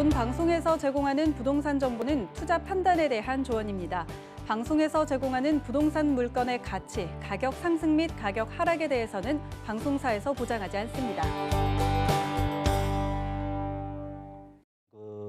본 방송에서 제공하는 부동산 정보는 투자 판단에 대한 조언입니다. 방송에서 제공하는 부동산 물건의 가치, 가격 상승 및 가격 하락에 대해서는 방송사에서 보장하지 않습니다.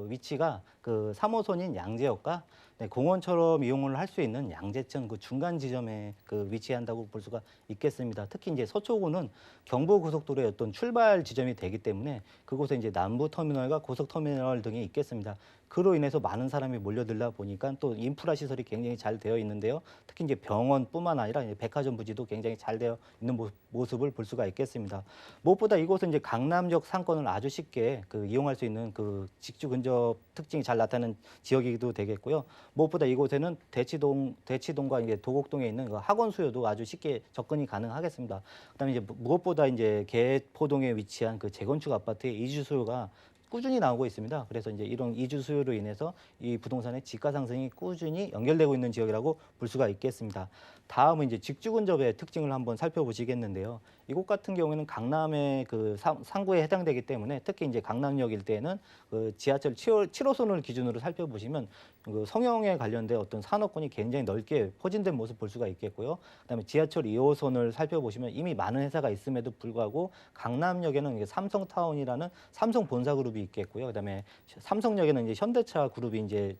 위치가 3호선인 양재역과 공원처럼 이용을 할 수 있는 양재천 중간 지점에 위치한다고 볼 수가 있겠습니다. 특히 이제 서초구는 경부고속도로의 어떤 출발 지점이 되기 때문에 그곳에 이제 남부터미널과 고속터미널 등이 있겠습니다. 그로 인해서 많은 사람이 몰려들다 보니까 또 인프라 시설이 굉장히 잘 되어 있는데요. 특히 이제 병원뿐만 아니라 이제 백화점 부지도 굉장히 잘 되어 있는 모습을 볼 수가 있겠습니다. 무엇보다 이곳은 이제 강남역 상권을 아주 쉽게 이용할 수 있는 직주 근접 특징이 잘 나타나는 지역이기도 되겠고요. 무엇보다 이곳에는 대치동과 이제 도곡동에 있는 학원 수요도 아주 쉽게 접근이 가능하겠습니다. 그다음에 이제 무엇보다 이제 계포동에 위치한 재건축 아파트의 이주 수요가 꾸준히 나오고 있습니다. 그래서 이제 이런 이주 수요로 인해서 이 부동산의 지가 상승이 꾸준히 연결되고 있는 지역이라고 볼 수가 있겠습니다. 다음은 이제 직주 근접의 특징을 한번 살펴보시겠는데요. 이곳 같은 경우에는 강남의 상구에 해당되기 때문에 특히 이제 강남역 일대에는 지하철 7호선을 기준으로 살펴보시면 성형에 관련된 어떤 산업군이 굉장히 넓게 포진된 모습 볼 수가 있겠고요. 그다음에 지하철 2호선을 살펴보시면 이미 많은 회사가 있음에도 불구하고 강남역에는 삼성타운이라는 삼성 본사 그룹이 있겠고요. 그다음에 삼성역에는 이제 현대차 그룹이 이제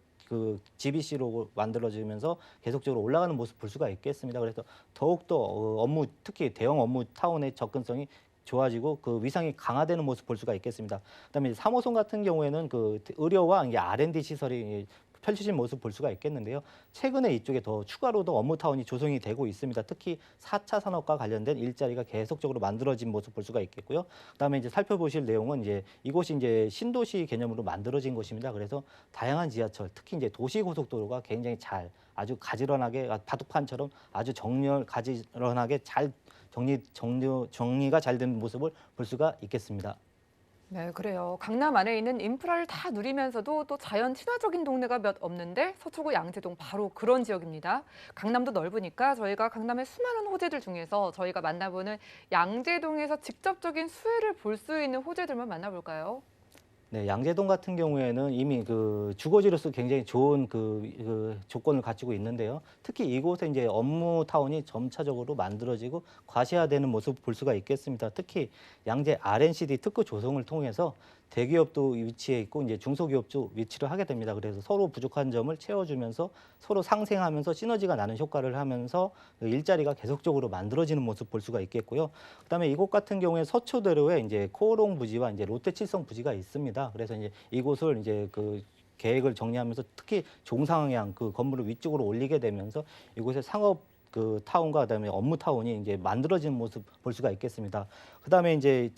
GBC로 만들어지면서 계속적으로 올라가는 모습 볼 수가 있겠습니다. 그래서 더욱더 업무, 특히 대형 업무 타운의 접근성이 좋아지고 위상이 강화되는 모습 볼 수가 있겠습니다. 그다음에 3호선 같은 경우에는 의료와 이게 R&D 시설이 펼쳐진 모습 볼 수가 있겠는데요. 최근에 이쪽에 더 추가로도 업무타운이 조성이 되고 있습니다. 특히 4차 산업과 관련된 일자리가 계속적으로 만들어진 모습 볼 수가 있겠고요. 그다음에 이제 살펴보실 내용은 이제 이곳이 이제 신도시 개념으로 만들어진 곳입니다. 그래서 다양한 지하철, 특히 이제 도시고속도로가 굉장히 아주 가지런하게 바둑판처럼 아주 가지런하게 잘 정리가 잘 된 모습을 볼 수가 있겠습니다. 네, 그래요. 강남 안에 있는 인프라를 다 누리면서도 또 자연 친화적인 동네가 몇 없는데 서초구 양재동 바로 그런 지역입니다. 강남도 넓으니까 저희가 강남의 수많은 호재들 중에서 저희가 만나보는 양재동에서 직접적인 수혜를 볼 수 있는 호재들만 만나볼까요? 네, 양재동 같은 경우에는 이미 주거지로서 굉장히 좋은 조건을 갖추고 있는데요. 특히 이곳에 이제 업무타운이 점차적으로 만들어지고 과시화되는 모습을 볼 수가 있겠습니다. 특히 양재 R&CD 특구 조성을 통해서 대기업도 위치해 있고 이제 중소기업도 위치를 하게 됩니다. 그래서 서로 부족한 점을 채워주면서 서로 상생하면서 시너지가 나는 효과를 하면서 일자리가 계속적으로 만들어지는 모습 볼 수가 있겠고요. 그다음에 이곳 같은 경우에 서초대로에 이제 코오롱 부지와 이제 롯데칠성 부지가 있습니다. 그래서 이제 이곳을 이제 계획을 정리하면서 특히 종상향 건물을 위쪽으로 올리게 되면서 이곳의 상업 타운과 그다음에 업무 타운이 이제 만들어지는 모습 볼 수가 있겠습니다. 그다음에 이제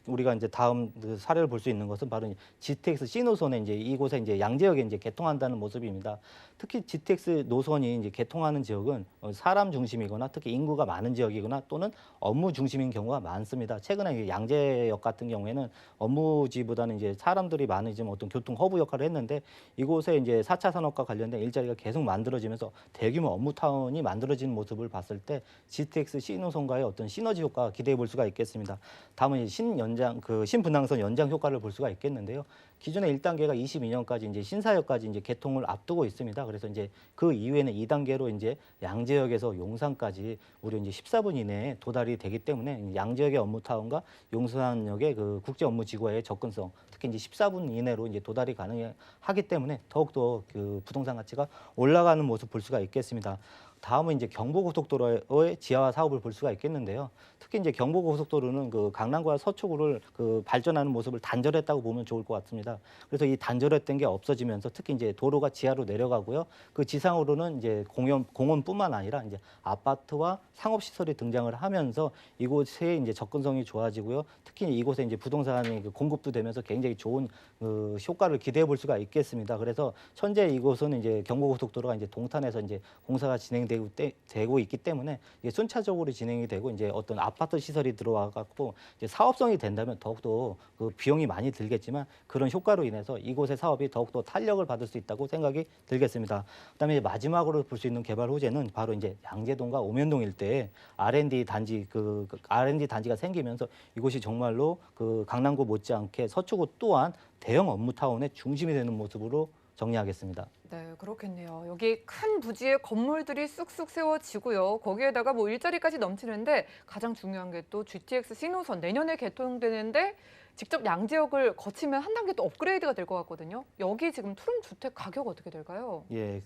우리가 이제 다음 사례를 볼 수 있는 것은 바로 GTX C 노선에 이제 이곳에 이제 양재역에 이제 개통한다는 모습입니다. 특히 GTX 노선이 이제 개통하는 지역은 사람 중심이거나 특히 인구가 많은 지역이거나 또는 업무 중심인 경우가 많습니다. 최근에 양재역 같은 경우에는 업무지보다는 이제 사람들이 많아지면 어떤 교통 허브 역할을 했는데 이곳에 이제 4차 산업과 관련된 일자리가 계속 만들어지면서 대규모 업무 타운이 만들어지는 모습을 봤을 때 GTX C 노선과의 어떤 시너지 효과 기대해 볼 수가 있겠습니다. 다음은 신분당선 연장 효과를 볼 수가 있겠는데요. 기존의 1단계가 22년까지 이제 신사역까지 이제 개통을 앞두고 있습니다. 그래서 이제 그 이후에는 2단계로 이제 양재역에서 용산까지 무려 이제 14분 이내에 도달이 되기 때문에 양재역의 업무타운과 용산역의 국제 업무지구와의 접근성, 특히 이제 14분 이내로 이제 도달이 가능하기 때문에 더욱더 부동산 가치가 올라가는 모습 볼 수가 있겠습니다. 다음은 이제 경부고속도로의 지하화 사업을 볼 수가 있겠는데요. 특히 이제 경부고속도로는 강남과 서초구를 발전하는 모습을 단절했다고 보면 좋을 것 같습니다. 그래서 이 단절했던 게 없어지면서 특히 이제 도로가 지하로 내려가고요. 그 지상으로는 이제 공원뿐만 아니라 이제 아파트와 상업시설이 등장을 하면서 이곳에 이제 접근성이 좋아지고요. 특히 이곳에 이제 부동산이 공급도 되면서 굉장히 좋은 효과를 기대해 볼 수가 있겠습니다. 그래서 현재 이곳은 이제 경부고속도로가 이제 동탄에서 이제 공사가 진행 되고 있기 때문에 이게 순차적으로 진행이 되고 이제 어떤 아파트 시설이 들어와 갖고 이제 사업성이 된다면 더욱더 그 비용이 많이 들겠지만 그런 효과로 인해서 이곳의 사업이 더욱더 탄력을 받을 수 있다고 생각이 들겠습니다. 그다음에 이제 마지막으로 볼 수 있는 개발 호재는 바로 이제 양재동과 오면동 일대에 R&D 단지가 생기면서 이곳이 정말로 그 강남구 못지않게 서초구 또한 대형 업무 타운의 중심이 되는 모습으로 정리하겠습니다. 네, 그렇겠네요. 여기 큰 부지에 건물들이 쑥쑥 세워지고요. 거기에다가 뭐 일자리까지 넘치는데 가장 중요한 게 또 GTX 신호선 내년에 개통되는데 직접 양지역을 거치면 한 단계 또 업그레이드가 될 것 같거든요. 여기 지금 투룸 주택 가격 어떻게 될까요? 예,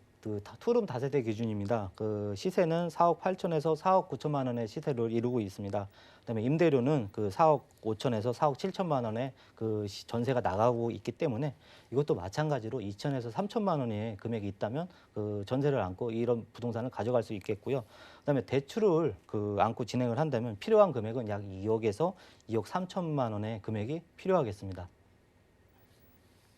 투룸 다세대 기준입니다. 그 시세는 4억 8천에서 4억 9천만 원의 시세를 이루고 있습니다. 그다음에 임대료는 그 4억 5천에서 4억 7천만 원의 그 전세가 나가고 있기 때문에 이것도 마찬가지로 2천에서 3천만 원의 금액이 있다면 그 전세를 안고 이런 부동산을 가져갈 수 있겠고요. 그다음에 대출을 그 안고 진행을 한다면 필요한 금액은 약 2억에서 2억 3천만 원의 금액이 필요하겠습니다.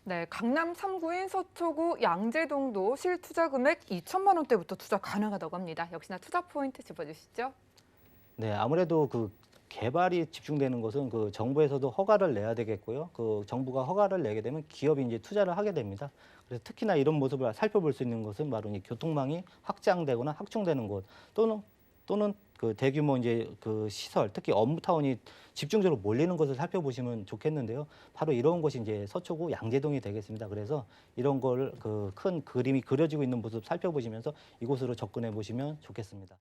네, 강남 3구인 서초구 양재동도 실투자 금액 2천만 원대부터 투자 가능하다고 합니다. 역시나 투자 포인트 짚어주시죠. 네, 아무래도 그 개발이 집중되는 것은 그 정부에서도 허가를 내야 되겠고요. 그 정부가 허가를 내게 되면 기업이 이제 투자를 하게 됩니다. 그래서 특히나 이런 모습을 살펴볼 수 있는 것은 바로 이 교통망이 확장되거나 확충되는 곳 또는 그 대규모 이제 그 시설, 특히 업무타운이 집중적으로 몰리는 것을 살펴보시면 좋겠는데요. 바로 이런 곳이 이제 서초구 양재동이 되겠습니다. 그래서 이런 걸 그 큰 그림이 그려지고 있는 모습 살펴보시면서 이곳으로 접근해 보시면 좋겠습니다.